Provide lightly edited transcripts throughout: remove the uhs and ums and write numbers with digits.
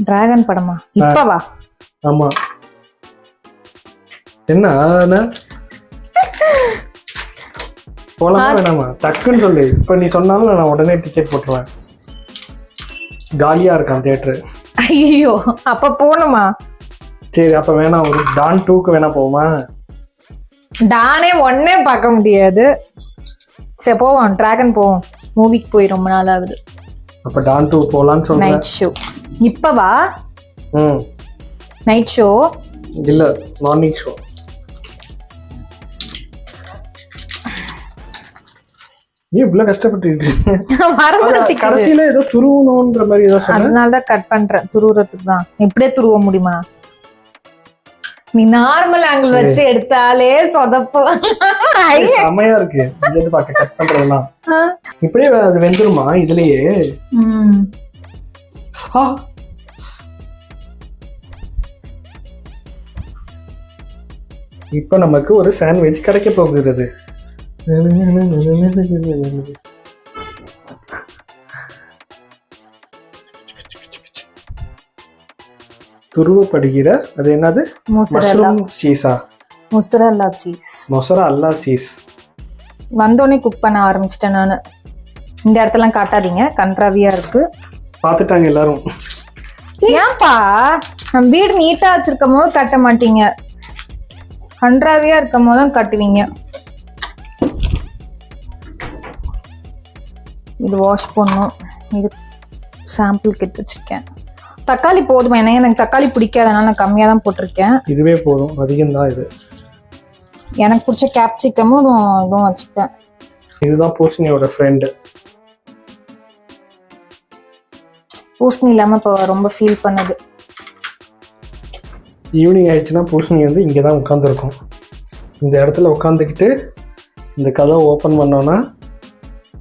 Dragon படமா? இப்பவா? ஆமா. என்ன போலாமா வேணாமா? டக்குன்னு சொல்லு. இப்ப நீ சொன்னாலும் நான் உடனே டிக்கெட் போட்டுருவேன். காலியா இருக்கான் தியேட்டரு. ஐயோ, அப்ப போணுமா? சரி, அப்ப வேணாம். ஒரு டான் 2க்கு வேணா போமா? டானே 1 பார்க்க முடியாது. சரி போவோம், டிராகன் போவோம். மூவிக்கு போய் ரொம்ப நாள் ஆகுது. அப்ப டான் 2 போலான்னு சொல்றேன். நைட் ஷோ இப்பவா? ம், நைட் ஷோ இல்ல மார்னிங் ஷோ. ஏன் இவ்வளவு கஷ்டப்பட்டு கடைசியில ஏதோ துருவணும்ன்ற மாதிரி ஏதோ சொன்ன. அதனாலதான் கட் பண்றேன். துருவுறதுக்கு தான். இப்படியே துருவ முடியுமா? நீ நார்மல் ஆங்கிள் வச்சு எடுத்தாலே சொதப்பு. செமையா இருக்கு. இங்க பாக்க கட் பண்றதெல்லாம் இப்படியே அது வெந்துருமா இதுலயே? இப்ப நமக்கு ஒரு சாண்ட்விச் கிடைக்க போகிறது. துருவப்படுகிற அது என்னது? மஷ்ரூம் சீஸா? Mozzarella cheese. Mozzarella cheese. வந்தோடனே குக் பண்ண ஆரம்பிச்சிட்டேன் நானு. இந்த இடத்தெல்லாம் காட்டாதீங்க, கன்றாவியா இருக்கு. பாத்துட்டாங்க எல்லாரும். ஏன்பா நம்ம வீடு நீட்டா வச்சிருக்கும் போது கட்ட மாட்டீங்க, கன்றாவியா இருக்கும் போது தான் கட்டுவீங்க. இது வாஷ் பண்ணும். இது சாம்பிள் கிட்ட வச்சிருக்கேன். தக்காளி போதுமா? எனக்கு தக்காளி பிடிக்காதனால நான் கம்மியாக தான் போட்டிருக்கேன். இதுவே போதும், அதிகம் தான் இது. எனக்கு பிடிச்ச கேப்சிகமும் இதுவும் வச்சுட்டேன். இதுதான் பூசணியோட ஃப்ரெண்டு. பூசணி இல்லாமல் இப்போ ரொம்ப ஃபீல் பண்ணுது. ஈவினிங் ஆயிடுச்சுன்னா பூசணி வந்து இங்கே தான் உட்காந்துருக்கும். இந்த இடத்துல உட்காந்துக்கிட்டு இந்த கதவை ஓப்பன் பண்ணோன்னா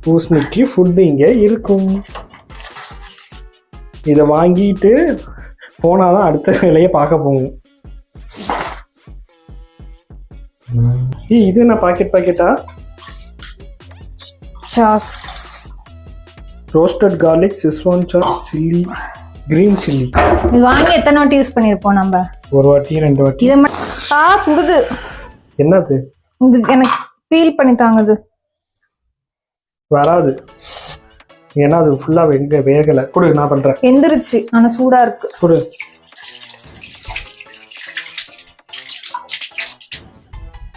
பூசணிக்கு ஃபுட்டு இங்கே இருக்கும். இதை வாங்கிட்டு போனாதான் அடுத்த வேலையை பார்க்க போகும். இது என்ன பாக்கெட்டா? Sauce, roasted garlic, Schezwan sauce, chilli, green chilli. இது வாங்கி எத்தனை வாட்டி யூஸ் பண்ணியிருப்போம் நம்ம? ஒரு வாட்டி 2 வாட்டி. இதை சுடுது. என்னது இது? எனக்கு ஃபீல் பண்ணி தாங்குது. வராது, ஏன்னா அது ஃபுல்லா வேகலை. கொடு, நான் பண்றேன். எந்திரிச்சு, ஆனா சூடா இருக்கு. கொடு.